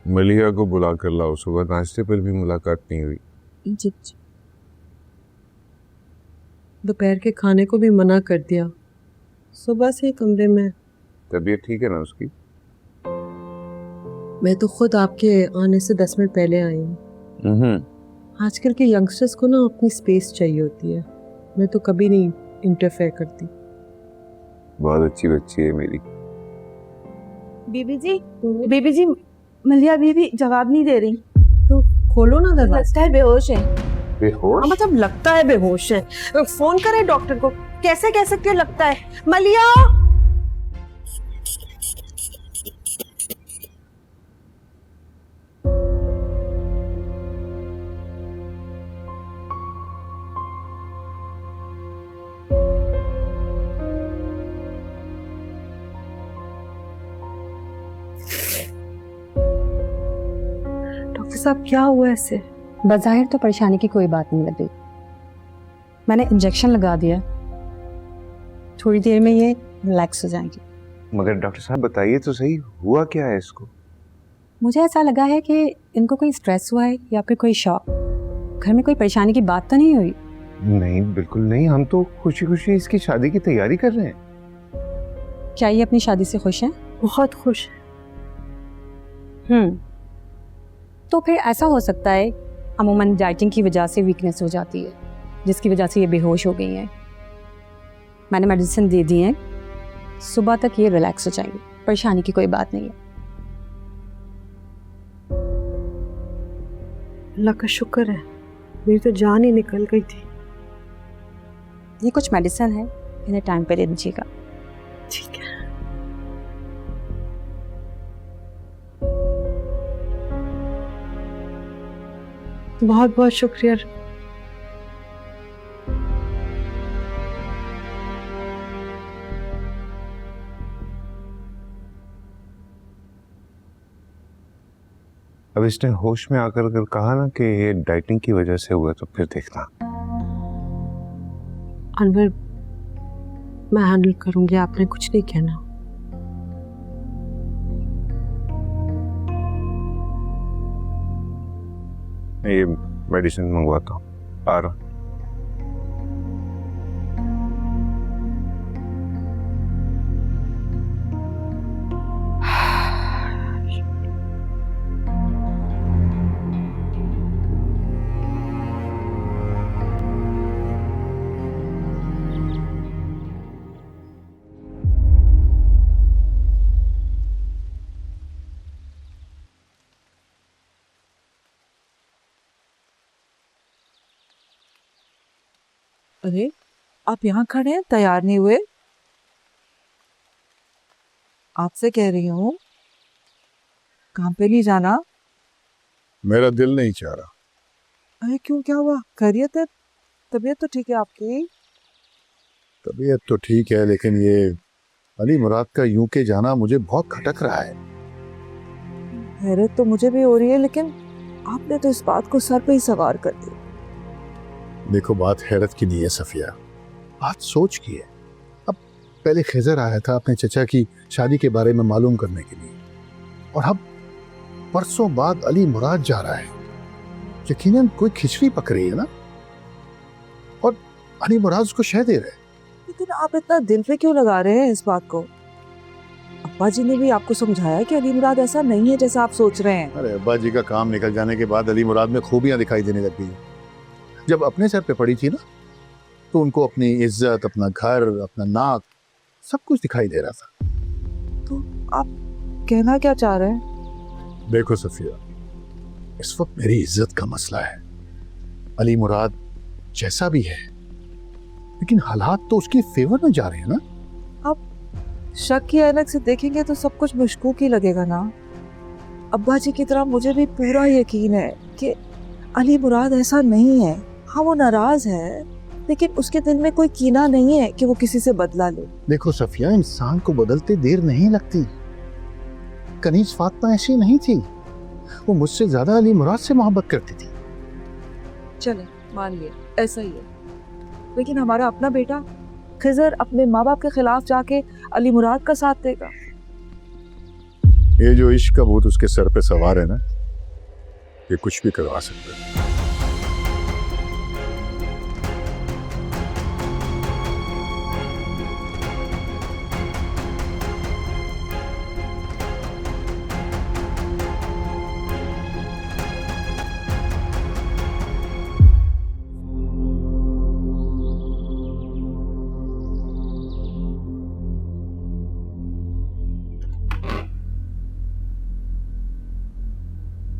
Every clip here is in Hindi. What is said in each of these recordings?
मलिया को बुला कर लाओ, सुबह नाश्ते पर भी मुलाकात नहीं हुई। जी जी। दोपहर के खाने को भी मना कर दिया, सुबह से कमरे में। तबीयत ठीक है ना उसकी? मैं तो खुद आपके आने से 10 मिनट पहले आई हूँ। आजकल के यंगस्टर्स को ना अपनी स्पेस चाहिए होती है, मैं तो कभी नहीं इंटरफेयर करती। बहुत अच्छी बच्ची है मेरी। बीबी जी मलिया बीबी जवाब नहीं दे रही। तो खोलो ना दरवाजा। लगता है बेहोश है। बेहोश? मतलब लगता है बेहोश है, फोन करें डॉक्टर को। कैसे कह सकते हो लगता है? मलिया डॉक्टर साहब क्या हुआ ऐसे? बज़ाहिर तो परेशानी की कोई बात नहीं लग रही। मैंने इंजेक्शन लगा दिया, थोड़ी देर में ये रिलैक्स हो जाएंगी। मगर डॉक्टर साहब बताइए तो सही, हुआ क्या है इसको? मुझे ऐसा लगा है कि इनको कोई स्ट्रेस हुआ है या फिर कोई शॉक। घर में कोई परेशानी की बात तो नहीं हुई? नहीं, बिल्कुल नहीं। हम तो खुशी खुशी इसकी शादी की तैयारी कर रहे हैं। क्या ये अपनी शादी से खुश हैं? बहुत खुश। तो फिर ऐसा हो सकता है अमूमन डाइटिंग की वजह से वीकनेस हो जाती है, जिसकी वजह से ये बेहोश हो गई हैं। मैंने मेडिसिन दे दी है, सुबह तक ये रिलैक्स हो जाएंगी, परेशानी की कोई बात नहीं है। अल्लाह का शुक्र है, मेरी तो जान ही निकल गई थी। ये कुछ मेडिसिन है, इन्हें टाइम पे दे दीजिएगा। ठीक है। बहुत बहुत शुक्रिया। अब इसने होश में आकर अगर कहा ना कि ये डाइटिंग की वजह से हुआ, तो फिर देखना। अनवर, मैं हैंडल करूंगी, आपने कुछ नहीं कहना। ये मेडिसिन मंगवाता हूँ, आ रहा हूँ। अरे आप यहाँ खड़े हैं, तैयार नहीं हुए? आपसे कह रही हूँ, काम पे नहीं जाना? मेरा दिल नहीं चाह रहा। अरे क्यों, क्या हुआ? खैरियत है? तबीयत तो ठीक है आपकी? तबीयत तो ठीक है, लेकिन ये अली मुराद का यूं के जाना मुझे बहुत खटक रहा है। हैरत तो मुझे भी हो रही है, लेकिन आपने तो इस बात को सर पे ही सवार कर दिया। देखो, बात हैरत की नहीं है सफिया, बात सोच की है। अब पहले खिजर आया था अपने चचा की शादी के बारे में मालूम करने के लिए, और अब परसों बाद अली मुराद जा रहा है। यकीनन कोई खिचड़ी पक रही है ना, और अली मुराद उसको शह दे रहे हैं। लेकिन आप इतना दिल पे क्यों लगा रहे हैं इस बात को? अब्बा जी ने भी आपको समझाया कि अली मुराद ऐसा नहीं है जैसा आप सोच रहे हैं। अरे अब्बा जी का काम निकल जाने के बाद अली मुराद में खूबियां दिखाई देने लग गई। जब अपने सर पे पड़ी थी ना, तो उनको अपनी इज्जत, अपना घर, अपना नाक, सब कुछ दिखाई दे रहा था। तो आप कहना क्या चाह रहे हैं? देखो सफिया, इस वक्त मेरी इज्जत का मसला है। अली मुराद जैसा भी है, लेकिन हालात तो उसके फेवर में जा रहे हैं ना। आप शक की ऐनक से देखेंगे तो सब कुछ मशकूक ही लगेगा ना। अब्बा जी की तरह मुझे भी पूरा यकीन है कि अली मुराद ऐसा नहीं है। हाँ, वो नाराज है, लेकिन उसके दिल में कोई कीना नहीं है कि वो किसी से बदला ले। देखो सफिया, इंसान को बदलते देर नहीं लगती। कनीज फातिमा ऐसी नहीं थी, वो मुझसे ज्यादा अली मुराद से मोहब्बत करती थी। चले मान लिया ऐसा ही है, लेकिन हमारा अपना बेटा खिजर अपने माँ बाप के खिलाफ जाके अली मुराद का साथ देगा? ये जो इश्क का भूत उसके सर पे सवार है ना, ये कुछ भी करवा सकता है।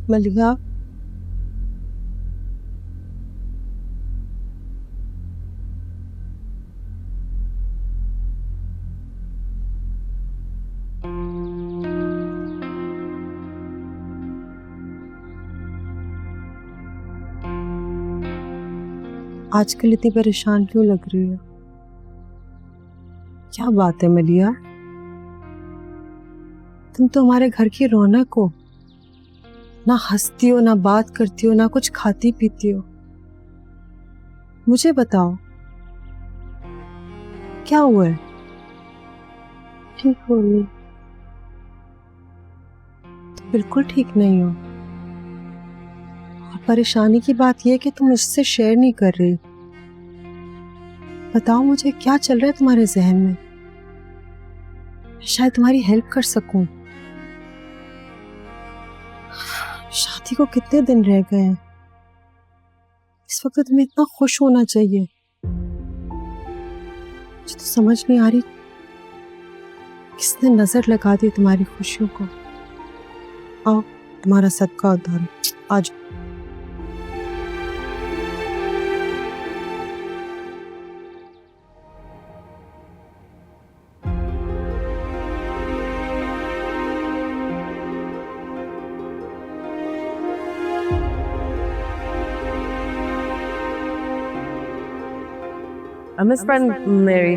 मलिका, आजकल इतनी परेशान क्यों लग रही हो? क्या बात है मलिया, तुम तो हमारे घर की रौनक हो। ना हंसती हो, ना बात करती हो, ना कुछ खाती पीती हो। मुझे बताओ क्या हुआ है? ठीक हो नहीं? तो बिल्कुल ठीक नहीं हो। और परेशानी की बात यह है कि तुम मुझसे शेयर नहीं कर रही। बताओ मुझे क्या चल रहा है तुम्हारे जहन में, मैं शायद तुम्हारी हेल्प कर सकूं। शादी को कितने दिन रह गए हैं? इस वक्त तुम्हें इतना खुश होना चाहिए। मुझे तो समझ नहीं आ रही किसने नजर लगा दी तुम्हारी खुशियों को। आओ, तुम्हारा सदका उधार, आज Miss Friend Mary,